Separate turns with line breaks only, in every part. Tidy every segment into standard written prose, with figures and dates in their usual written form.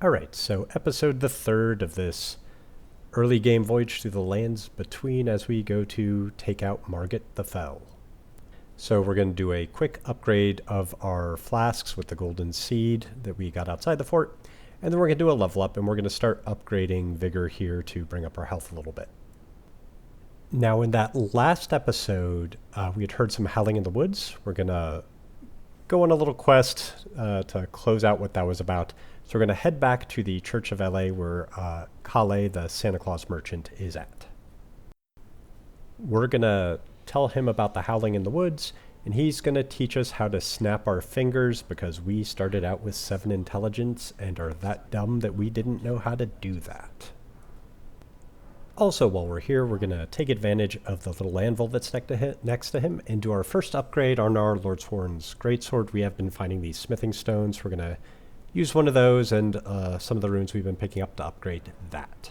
Alright, so episode the third of this early game voyage through the lands between as we go to take out Margit the Fell. So we're going to do a quick upgrade of our flasks with the golden seed that we got outside the fort, and then we're going to do a level up and we're going to start upgrading vigor here to bring up our health a little bit. Now in that last episode, we had heard some howling in the woods. We're going to go on a little quest to close out what that was about. So we're going to head back to the Church of LA where Kale, the Santa Claus merchant, is at. We're going to tell him about the howling in the woods, and he's going to teach us how to snap our fingers because we started out with 7 intelligence and are that dumb that we didn't know how to do that. Also, while we're here, we're going to take advantage of the little anvil that's next to him and do our first upgrade on our Lordsworn's greatsword. We have been finding these smithing stones. We're going to use one of those and some of the runes we've been picking up to upgrade that.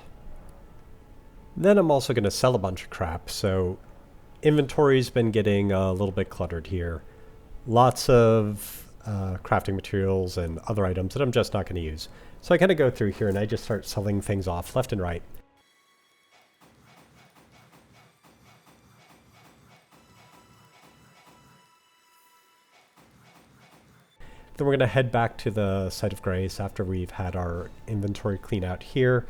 Then I'm also going to sell a bunch of crap, so inventory's been getting a little bit cluttered here. Lots of crafting materials and other items that I'm just not going to use. So I kind of go through here and I just start selling things off left and right. Then we're going to head back to the Site of Grace after we've had our inventory clean out here.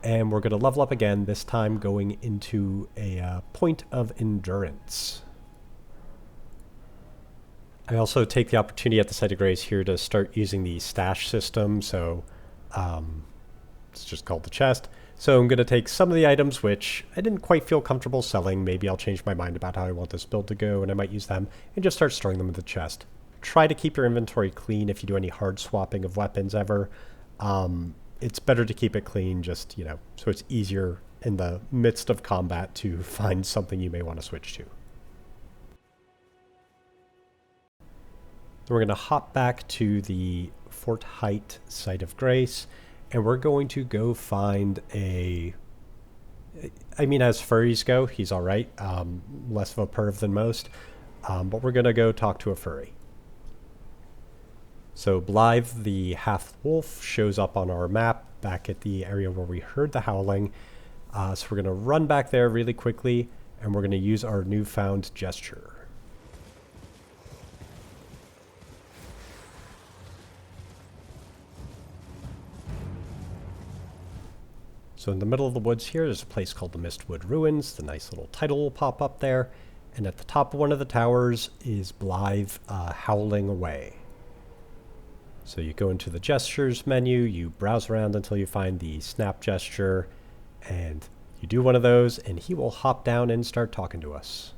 And we're going to level up again, this time going into a point of endurance. I also take the opportunity at the Site of Grace here to start using the stash system. So it's just called the chest. So I'm going to take some of the items which I didn't quite feel comfortable selling. Maybe I'll change my mind about how I want this build to go and I might use them and just start storing them in the chest. Try to keep your inventory clean if you do any hard swapping of weapons ever. It's better to keep it clean just, so it's easier in the midst of combat to find something you may want to switch to. Then we're going to hop back to the Fort Height Site of Grace, and we're going to go find as furries go, he's alright. Less of a perv than most. But we're going to go talk to a furry. So Blaidd, the half-wolf, shows up on our map back at the area where we heard the howling. So we're going to run back there really quickly, and we're going to use our newfound gesture. So in the middle of the woods here, there's a place called the Mistwood Ruins. The nice little title will pop up there. And at the top of one of the towers is Blaidd howling away. So you go into the gestures menu, you browse around until you find the snap gesture, and you do one of those, and he will hop down and start talking to us.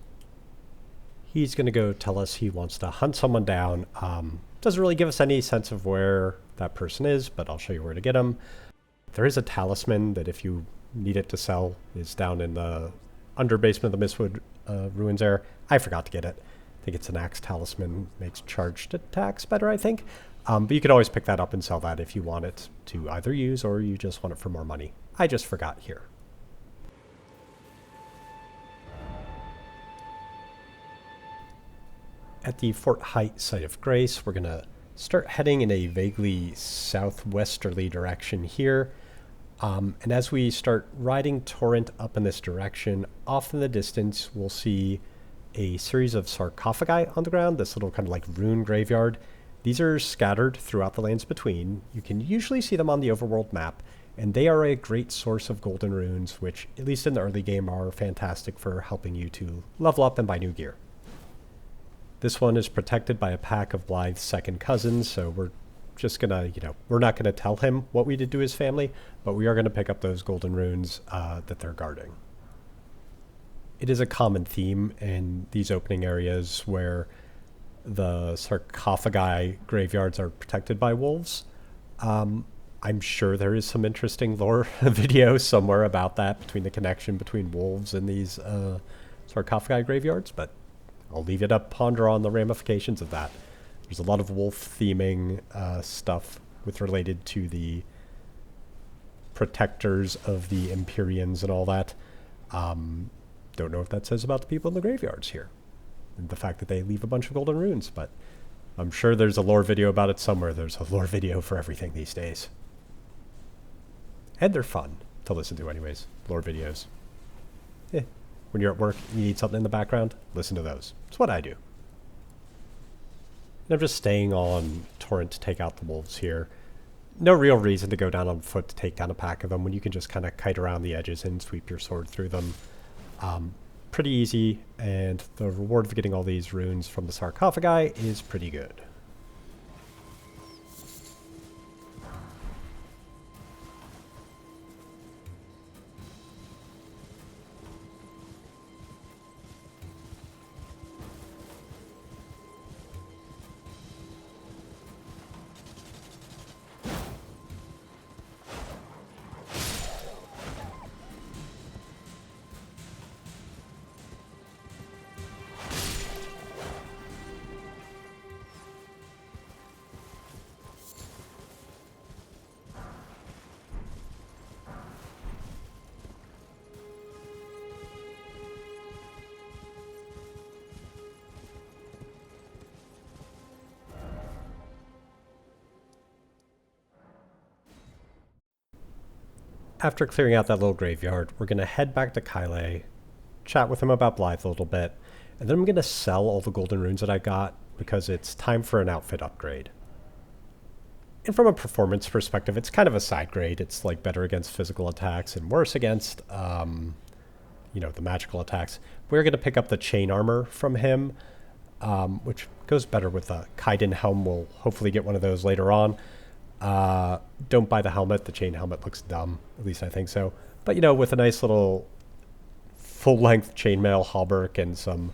He's going to go tell us he wants to hunt someone down. Doesn't really give us any sense of where that person is, but I'll show you where to get him. There is a talisman that if you need it to sell is down in the under basement of the Mistwood Ruins there. I forgot to get it. I think it's an axe talisman, makes charged attacks better, I think. But you can always pick that up and sell that if you want it to either use or you just want it for more money. I just forgot here. At the Fort Height Site of Grace, we're going to start heading in a vaguely southwesterly direction here. And as we start riding Torrent up in this direction, off in the distance, we'll see a series of sarcophagi on the ground, this little kind of like rune graveyard. These are scattered throughout the lands between. You can usually see them on the overworld map, and they are a great source of golden runes, which, at least in the early game, are fantastic for helping you to level up and buy new gear. This one is protected by a pack of Blaidd's second cousins, so we're just gonna, we're not gonna tell him what we did to his family, but we are gonna pick up those golden runes that they're guarding. It is a common theme in these opening areas where the sarcophagi graveyards are protected by wolves. I'm sure there is some interesting lore video somewhere about that, between the connection between wolves and these sarcophagi graveyards, but I'll leave it up to ponder on the ramifications of that. There's a lot of wolf theming stuff related to the protectors of the Empyreans and all that. Don't know what that says about the people in the graveyards here. And the fact that they leave a bunch of golden runes, but I'm sure there's a lore video about it somewhere. There's a lore video for everything these days. And they're fun to listen to anyways, lore videos. When you're at work and you need something in the background, listen to those. It's what I do. And I'm just staying on Torrent to take out the wolves here. No real reason to go down on foot to take down a pack of them when you can just kind of kite around the edges and sweep your sword through them. Pretty easy, and the reward for getting all these runes from the sarcophagi is pretty good. After clearing out that little graveyard, we're going to head back to Kyle, chat with him about Blaidd a little bit, and then I'm going to sell all the golden runes that I got because it's time for an outfit upgrade. And from a performance perspective, it's kind of a side grade. It's like better against physical attacks and worse against, you know, the magical attacks. We're going to pick up the chain armor from him, which goes better with a Kaiden helm. We'll hopefully get one of those later on. Don't buy the helmet. The chain helmet looks dumb. At least I think so. But, you know, with a nice little full-length chainmail hauberk and some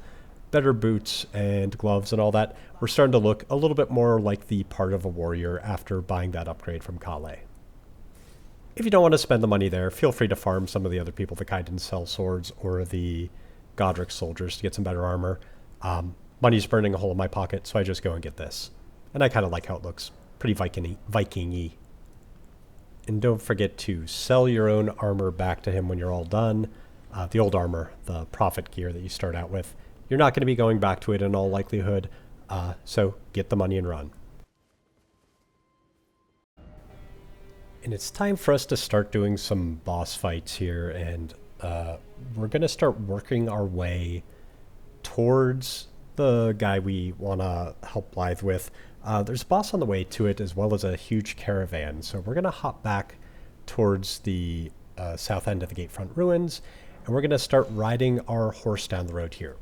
better boots and gloves and all that, we're starting to look a little bit more like the part of a warrior after buying that upgrade from Kale. If you don't want to spend the money there, feel free to farm some of the other people, the Kaiden sell swords or the Godric soldiers, to get some better armor. Money's burning a hole in my pocket, so I just go and get this. And I kind of like how it looks. Pretty Viking-y. And don't forget to sell your own armor back to him when you're all done. The old armor, the prophet gear that you start out with. You're not going to be going back to it in all likelihood, so get the money and run. And it's time for us to start doing some boss fights here, and we're going to start working our way towards the guy we want to help Blaidd with. There's a boss on the way to it, as well as a huge caravan, so we're going to hop back towards the south end of the Gatefront Ruins, and we're going to start riding our horse down the road here.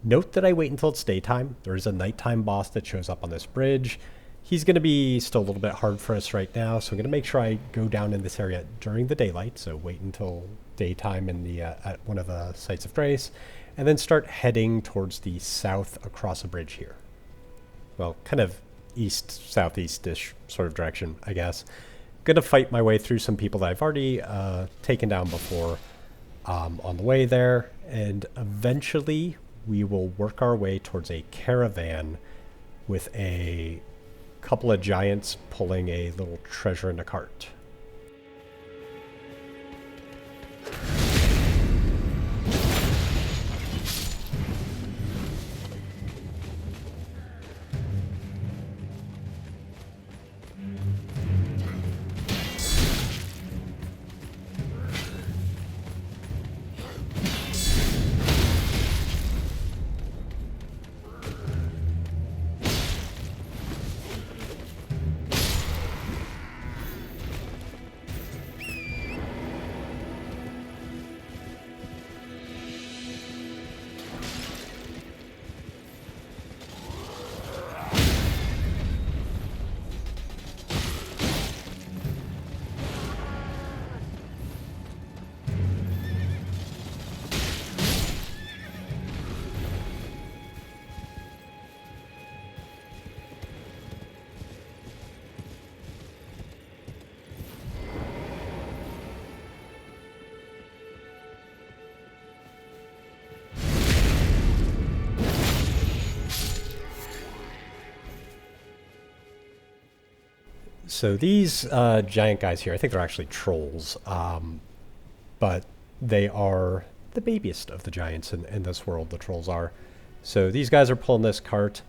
Note that I wait until it's daytime. There is a nighttime boss that shows up on this bridge. He's going to be still a little bit hard for us right now, so I'm going to make sure I go down in this area during the daylight, so wait until daytime in the at one of the sites of grace, and then start heading towards the south across a bridge here. Well, kind of east-southeast-ish sort of direction, I guess. Going to fight my way through some people that I've already taken down before on the way there, and eventually we will work our way towards a caravan with a couple of giants pulling a little treasure in a cart. So these giant guys here, I think they're actually trolls, but they are the babiest of the giants in this world, the trolls are. So these guys are pulling this cart.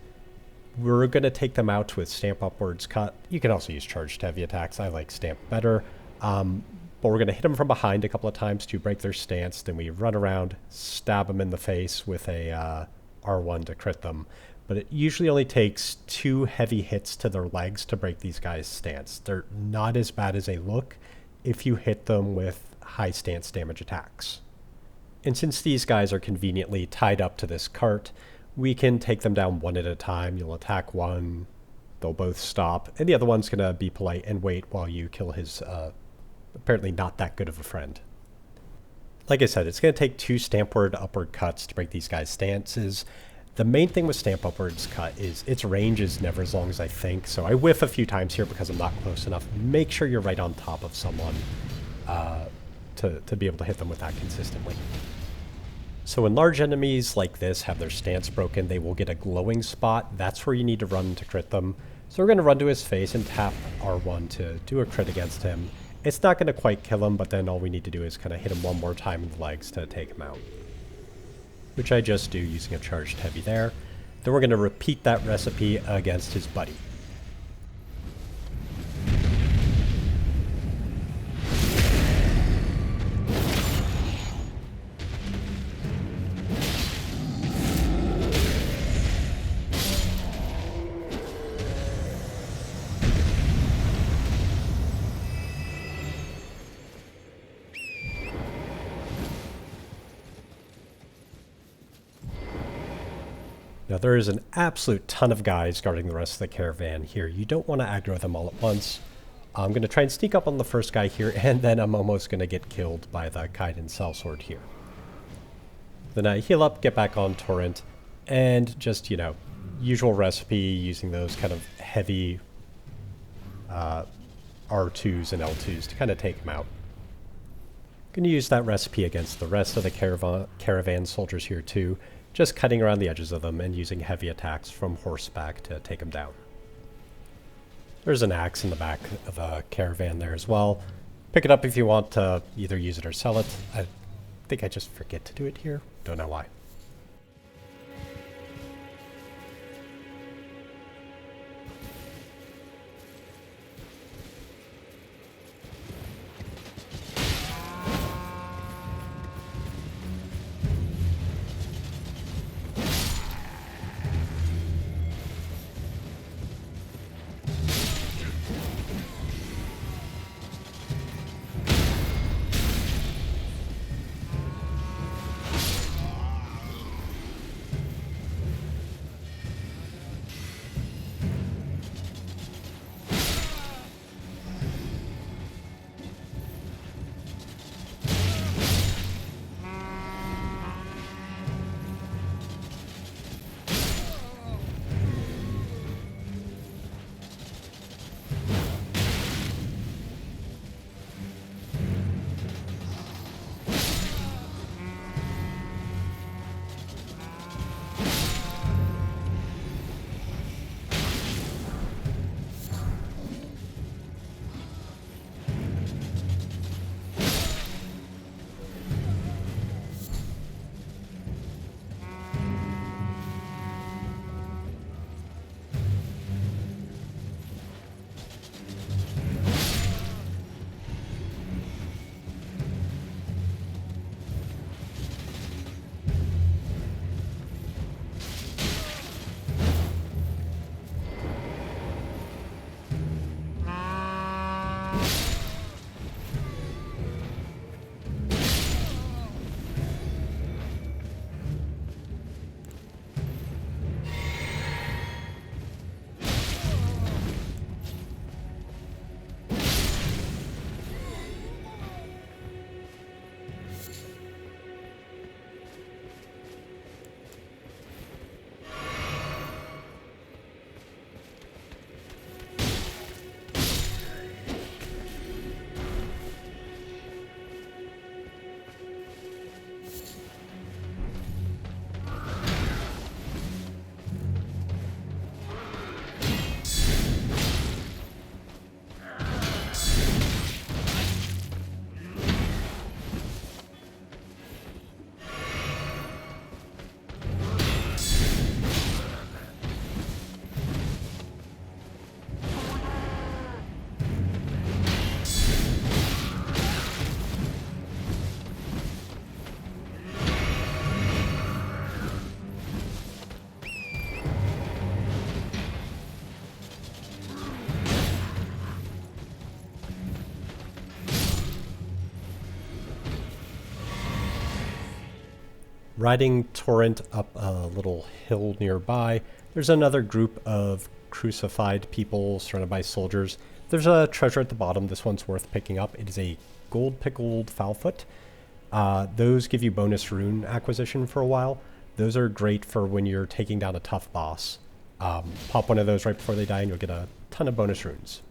We're going to take them out with Stamp Upwards Cut. You can also use Charged Heavy attacks. I like Stamp better. but we're going to hit them from behind a couple of times to break their stance. Then we run around, stab them in the face with a R1 to crit them. But it usually only takes 2 heavy hits to their legs to break these guys' stance. They're not as bad as they look if you hit them with high stance damage attacks. And since these guys are conveniently tied up to this cart, we can take them down one at a time. You'll attack one, they'll both stop, and the other one's going to be polite and wait while you kill his apparently not that good of a friend. Like I said, it's going to take 2 stampward upward cuts to break these guys' stances. The main thing with stamp upwards cut is its range is never as long as I think, so I whiff a few times here because I'm not close enough. Make sure you're right on top of someone to be able to hit them with that consistently. So when large enemies like this have their stance broken, they will get a glowing spot. That's where you need to run to crit them. So we're going to run to his face and tap R1 to do a crit against him. It's not going to quite kill him, but then all we need to do is kind of hit him one more time in the legs to take him out, which I just do using a charged heavy there. Then we're going to repeat that recipe against his buddy. Now there is an absolute ton of guys guarding the rest of the caravan here. You don't want to aggro them all at once. I'm going to try and sneak up on the first guy here, and then I'm almost going to get killed by the Kaiden sellsword here. Then I heal up, get back on Torrent, and just, you know, usual recipe using those kind of heavy R2s and L2s to kind of take him out. Going to use that recipe against the rest of the caravan soldiers here too. Just cutting around the edges of them and using heavy attacks from horseback to take them down. There's an axe in the back of a caravan there as well. Pick it up if you want to either use it or sell it. I think I just forget to do it here. Don't know why. Riding Torrent up a little hill nearby, there's another group of crucified people surrounded by soldiers. There's a treasure at the bottom. This one's worth picking up. It is a gold pickled foulfoot. Those give you bonus rune acquisition for a while. Those are great for when you're taking down a tough boss. Pop one of those right before they die and you'll get a ton of bonus runes.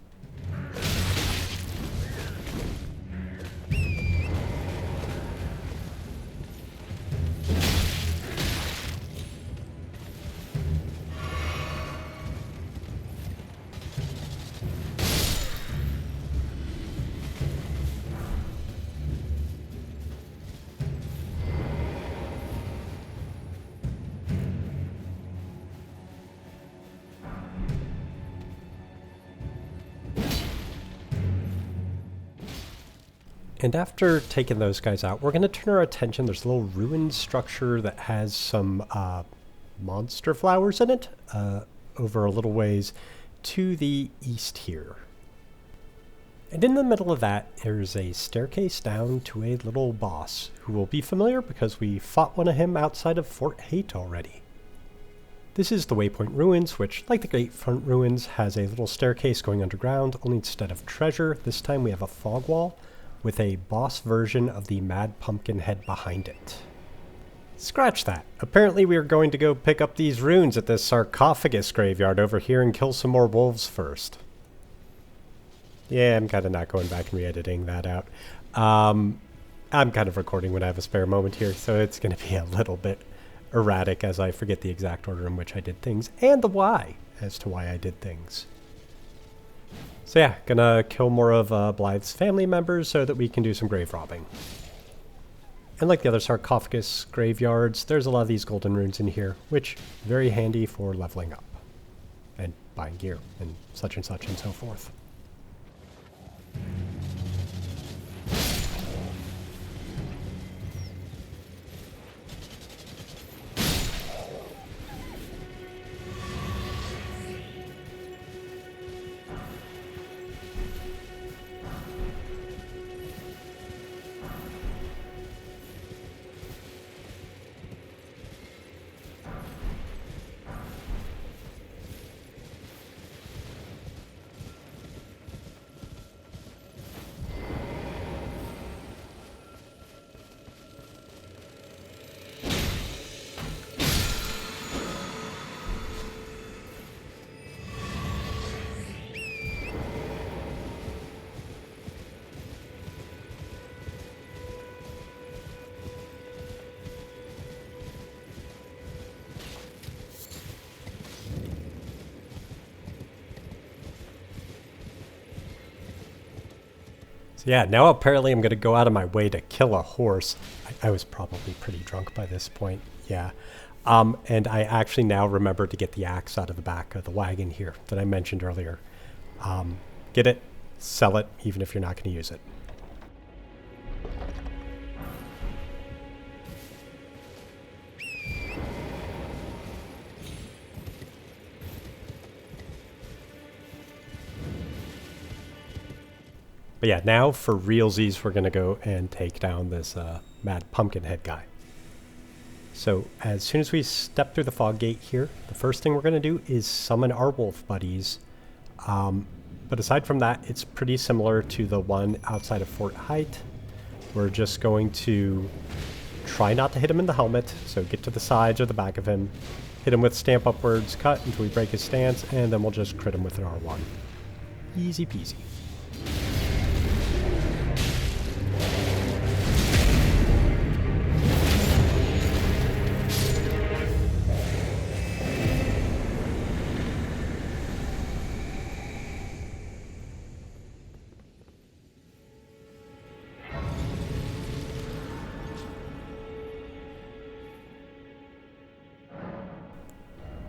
And after taking those guys out, we're going to turn our attention. There's a little ruined structure that has some monster flowers in it over a little ways to the east here. And in the middle of that, there's a staircase down to a little boss who will be familiar because we fought one of him outside of Fort Hate already. This is the Waypoint Ruins, which, like the Great Front Ruins, has a little staircase going underground, only instead of treasure, this time we have a fog wall with a boss version of the Mad Pumpkin head behind it. Scratch that. Apparently we are going to go pick up these runes at this sarcophagus graveyard over here and kill some more wolves first. Yeah, I'm kind of not going back and re-editing that out. I'm kind of recording when I have a spare moment here, so it's going to be a little bit erratic as I forget the exact order in which I did things, and the why as to why I did things. So yeah, gonna kill more of Blaidd's family members so that we can do some grave robbing. And like the other sarcophagus graveyards, there's a lot of these golden runes in here, which very handy for leveling up and buying gear and such and so forth. So yeah, now apparently I'm going to go out of my way to kill a horse. I was probably pretty drunk by this point, yeah. And I actually now remember to get the axe out of the back of the wagon here that I mentioned earlier. Get it, sell it, even if you're not going to use it. But yeah, now for realsies, we're going to go and take down this Mad Pumpkin head guy. So as soon as we step through the fog gate here, the first thing we're going to do is summon our wolf buddies. But aside from that, it's pretty similar to the one outside of Fort Height. We're just going to try not to hit him in the helmet, so get to the sides or the back of him, hit him with stamp upwards, cut until we break his stance, and then we'll just crit him with an R1. Easy peasy.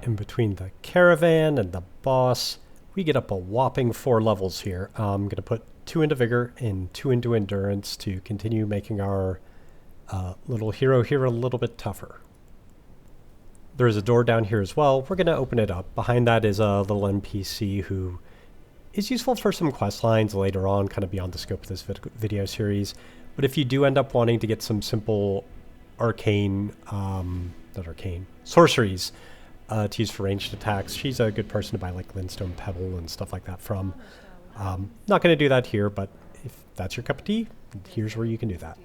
In between the caravan and the boss, we get up a whopping 4 levels here. I'm going to put 2 into Vigor and 2 into Endurance to continue making our little hero here a little bit tougher. There's a door down here as well. We're going to open it up. Behind that is a little NPC who is useful for some quest lines later on, kind of beyond the scope of this video series. But if you do end up wanting to get some simple arcane, not arcane, sorceries to use for ranged attacks. She's a good person to buy like Glintstone Pebble and stuff like that from. Not going to do that here, but if that's your cup of tea, here's where you can do that.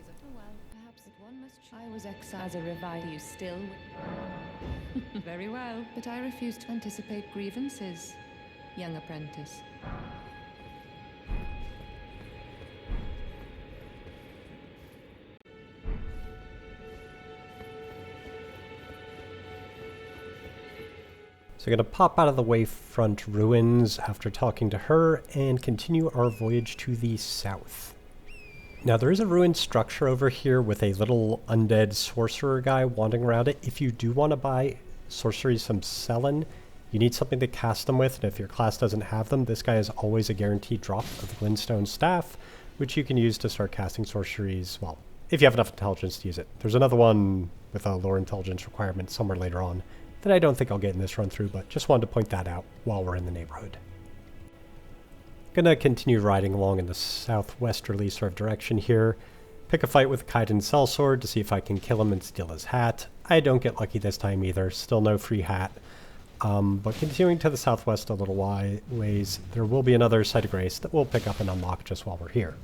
I was exiled as a revive. You still? Very well, but I refuse to anticipate grievances, young apprentice.
So we're going to pop out of the Wayfront ruins after talking to her and continue our voyage to the south. Now there is a ruined structure over here with a little undead sorcerer guy wandering around it. If you do want to buy sorceries from Selen, you need something to cast them with, and if your class doesn't have them, this guy is always a guaranteed drop of Glintstone Staff, which you can use to start casting sorceries, well, if you have enough intelligence to use it. There's another one with a lower intelligence requirement somewhere later on that I don't think I'll get in this run through, but just wanted to point that out while we're in the neighborhood. Gonna continue riding along in the southwesterly sort of direction here. Pick a fight with Kaiden Sellsword to see if I can kill him and steal his hat. I don't get lucky this time either, still no free hat. But continuing to the southwest a little ways, there will be another Site of Grace that we'll pick up and unlock just while we're here.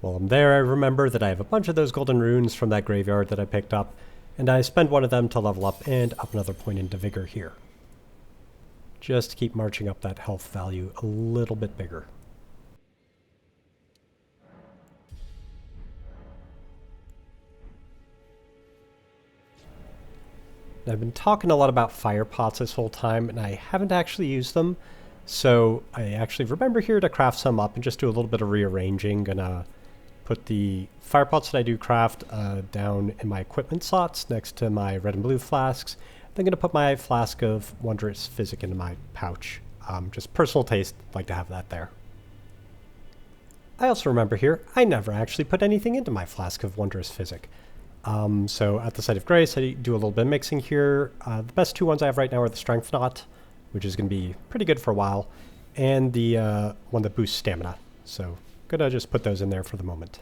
While I'm there, I remember that I have a bunch of those golden runes from that graveyard that I picked up, and I spend one of them to level up and up another point into vigor here. Just to keep marching up that health value a little bit bigger. I've been talking a lot about fire pots this whole time, and I haven't actually used them, so I actually remember here to craft some up and just do a little bit of rearranging. Gonna put the fire pots that I do craft down in my equipment slots next to my red and blue flasks. Then gonna put my flask of Wondrous Physic into my pouch. Just personal taste, like to have that there. I also remember here, I never actually put anything into my flask of Wondrous Physic. So at the Site of Grace, I do a little bit of mixing here. The best two ones I have right now are the Strength Knot, which is going to be pretty good for a while, and the one that boosts stamina. So gonna just put those in there for the moment.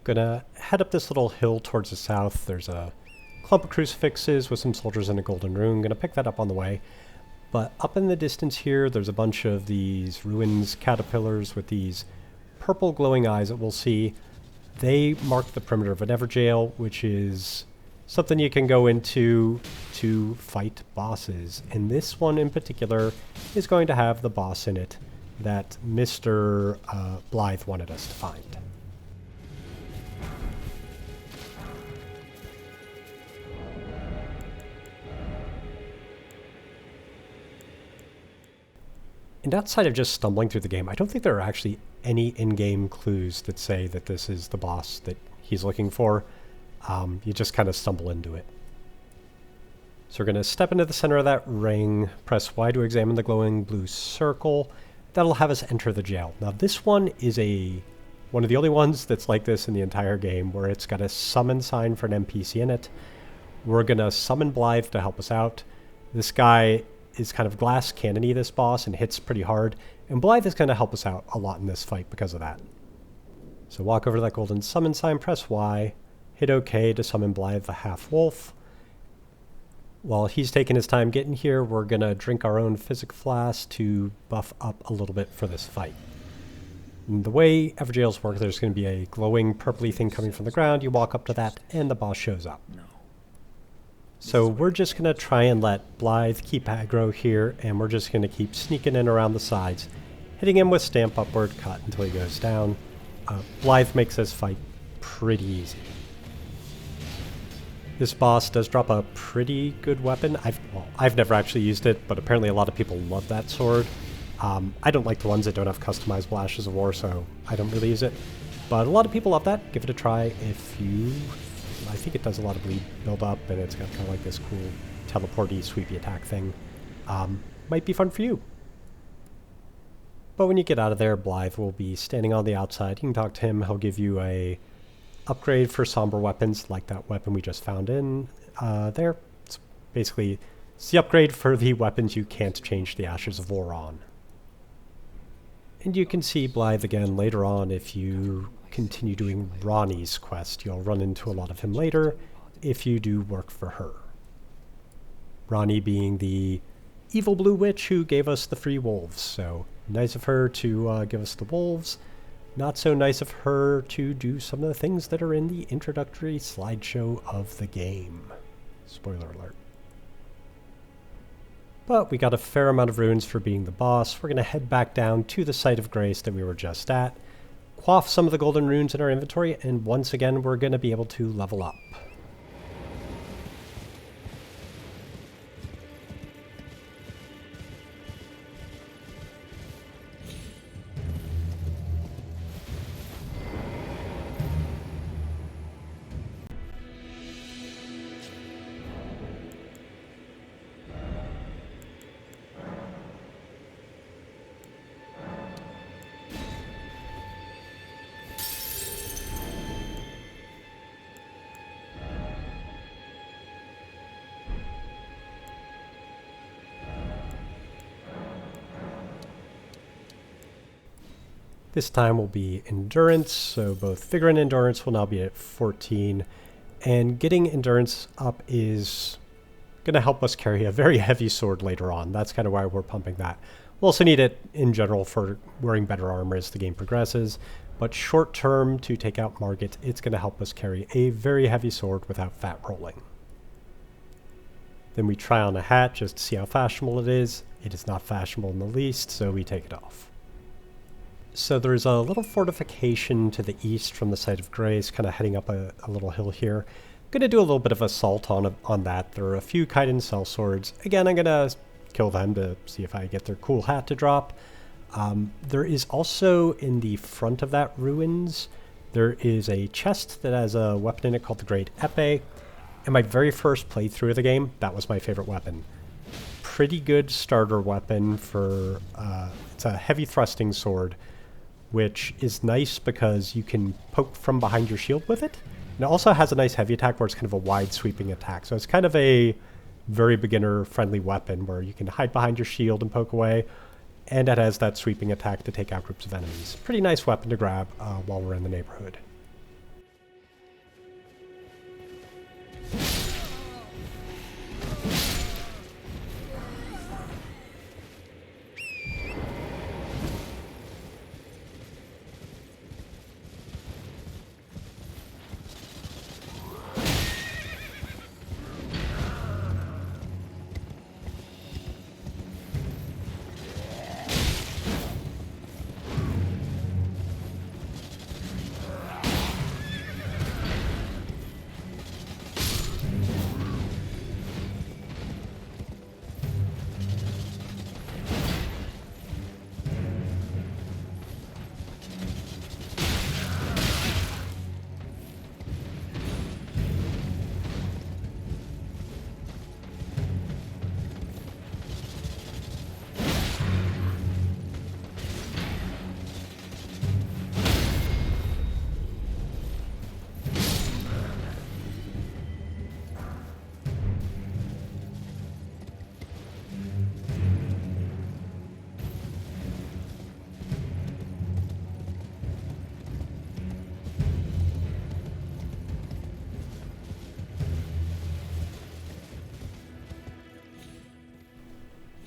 Gonna head up this little hill towards the south. There's a clump of crucifixes with some soldiers in a golden rune. Gonna pick that up on the way. But up in the distance here, there's a bunch of these ruins caterpillars with these purple glowing eyes that we'll see. They mark the perimeter of an Evergaol, which is something you can go into to fight bosses. And this one in particular is going to have the boss in it that Mr. Blaidd wanted us to find. And outside of just stumbling through the game, I don't think there are actually any in-game clues that say that this is the boss that he's looking for. You just kind of stumble into it. So we're going to step into the center of that ring, press Y to examine the glowing blue circle. That'll have us enter the jail. Now this one is one of the only ones that's like this in the entire game, where it's got a summon sign for an NPC in it. We're going to summon Blaidd to help us out. This guy is kind of glass cannon-y, this boss, and hits pretty hard. And Blaidd is going to help us out a lot in this fight because of that. So walk over to that golden summon sign, press Y, hit OK to summon Blaidd the half-wolf. While he's taking his time getting here, we're going to drink our own Physic Flask to buff up a little bit for this fight. And the way Evergaol's work, there's going to be a glowing purpley thing coming from the ground. You walk up to that, and the boss shows up. So we're just going to try and let Blaidd keep aggro here, and we're just going to keep sneaking in around the sides, hitting him with Stamp Upward Cut until he goes down. Blaidd makes this fight pretty easy. This boss does drop a pretty good weapon. I've never actually used it, but apparently a lot of people love that sword. I don't like the ones that don't have customizable Ashes of War, so I don't really use it. But a lot of people love that. Give it a try if you... I think it does a lot of bleed build up, and it's got kind of like this cool teleporty, sweepy attack thing. Might be fun for you. But when you get out of there, Blaidd will be standing on the outside. You can talk to him. He'll give you a upgrade for somber weapons, like that weapon we just found in there. It's basically the upgrade for the weapons you can't change the Ashes of War on. And you can see Blaidd again later on if you continue doing Ronnie's quest. You'll run into a lot of him later if you do work for her. Ronnie being the evil blue witch who gave us the free wolves, so nice of her to give us the wolves. Not so nice of her to do some of the things that are in the introductory slideshow of the game. Spoiler alert. But we got a fair amount of runes for being the boss. We're going to head back down to the site of grace that we were just at, quaff some of the golden runes in our inventory, and once again we're going to be able to level up. This time will be endurance, so both vigor and endurance will now be at 14. And getting endurance up is going to help us carry a very heavy sword later on. That's kind of why we're pumping that. We'll also need it in general for wearing better armor as the game progresses. But short term, to take out Margit, it's going to help us carry a very heavy sword without fat rolling. Then we try on a hat just to see how fashionable it is. It is not fashionable in the least, so we take it off. So there's a little fortification to the east from the site of grace, kind of heading up a little hill here. I'm going to do a little bit of assault on that. There are a few Kaiden sellswords. Again, I'm going to kill them to see if I get their cool hat to drop. There is also in the front of that ruins, there is a chest that has a weapon in it called the Great Epee. In my very first playthrough of the game, that was my favorite weapon. Pretty good starter weapon for, it's a heavy thrusting sword, which is nice because you can poke from behind your shield with it. And it also has a nice heavy attack where it's kind of a wide sweeping attack. So it's kind of a very beginner friendly weapon where you can hide behind your shield and poke away. And it has that sweeping attack to take out groups of enemies. Pretty nice weapon to grab while we're in the neighborhood.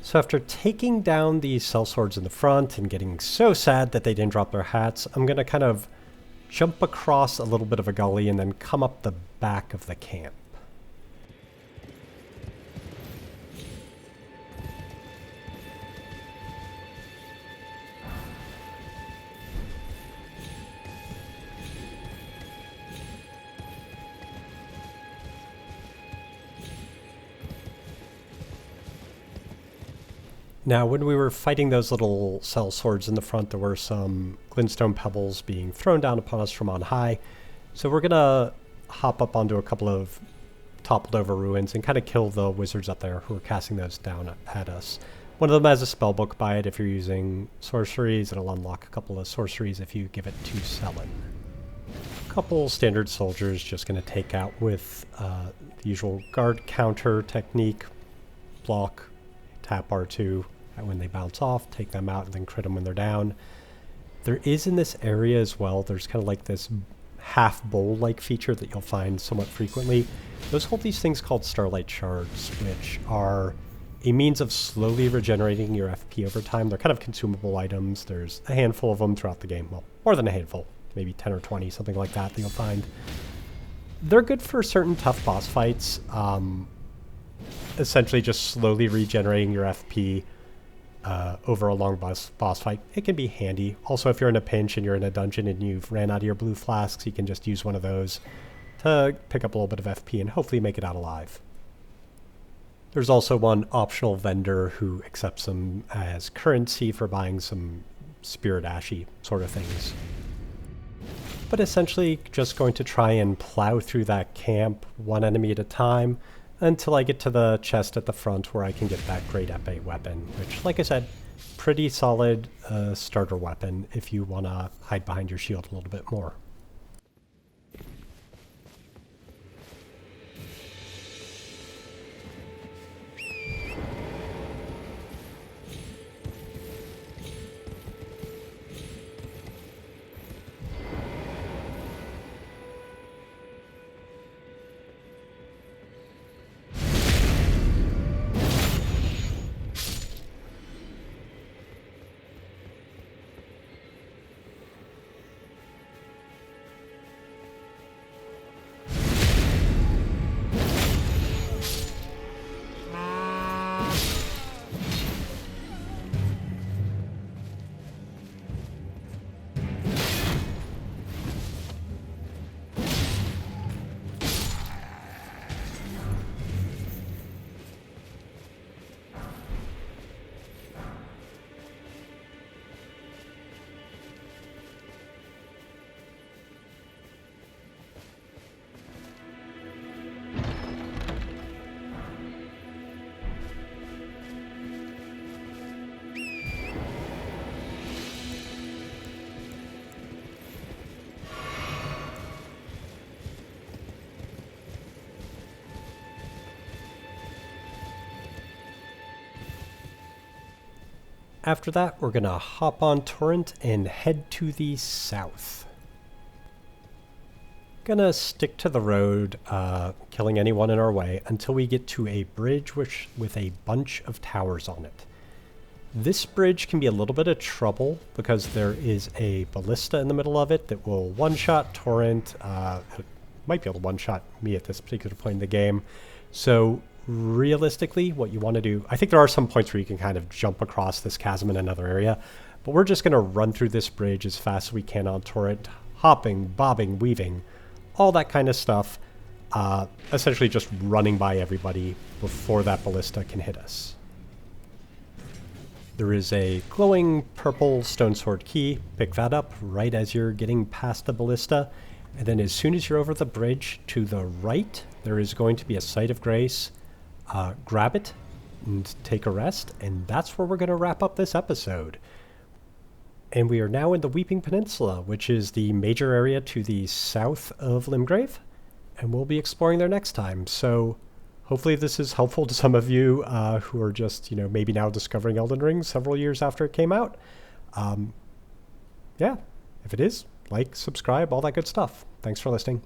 So after taking down the sellswords in the front and getting so sad that they didn't drop their hats, I'm going to kind of jump across a little bit of a gully and then come up the back of the camp. Now, when we were fighting those little cell swords in the front, there were some glintstone pebbles being thrown down upon us from on high. So we're going to hop up onto a couple of toppled over ruins and kind of kill the wizards up there who are casting those down at us. One of them has a spell book by it if you're using sorceries. It'll unlock a couple of sorceries if you give it to Selin. A couple standard soldiers just going to take out with the usual guard counter technique. Block, tap R2, and when they bounce off, take them out and then crit them when they're down. There is in this area as well, there's kind of like this half bowl-like feature that you'll find somewhat frequently. Those hold these things called Starlight Shards, which are a means of slowly regenerating your FP over time. They're kind of consumable items. There's a handful of them throughout the game. Well, more than a handful, maybe 10 or 20, something like that you'll find. They're good for certain tough boss fights. Essentially just slowly regenerating your FP over a long boss fight. It can be handy. Also, if you're in a pinch and you're in a dungeon and you've ran out of your blue flasks, you can just use one of those to pick up a little bit of FP and hopefully make it out alive. There's also one optional vendor who accepts them as currency for buying some spirit ashy sort of things. But essentially just going to try and plow through that camp one enemy at a time until I get to the chest at the front where I can get that great epee weapon, which, like I said, pretty solid starter weapon if you want to hide behind your shield a little bit more. After that, we're going to hop on Torrent and head to the south. Gonna stick to the road, killing anyone in our way until we get to a bridge with a bunch of towers on it. This bridge can be a little bit of trouble because there is a ballista in the middle of it that will one-shot Torrent. It might be able to one-shot me at this particular point in the game. So realistically, what you want to do, I think there are some points where you can kind of jump across this chasm in another area, but we're just going to run through this bridge as fast as we can on Torrent, hopping, bobbing, weaving, all that kind of stuff, essentially just running by everybody before that ballista can hit us. There is a glowing purple stone sword key. Pick that up right as you're getting past the ballista, and then as soon as you're over the bridge to the right, there is going to be a site of grace. Grab it and take a rest, and that's where we're going to wrap up this episode. And we are now in the Weeping Peninsula, which is the major area to the south of Limgrave, and we'll be exploring there next time. So hopefully this is helpful to some of you who are just, maybe now discovering Elden Ring several years after it came out. Yeah, if it is, like, subscribe, all that good stuff. Thanks for listening.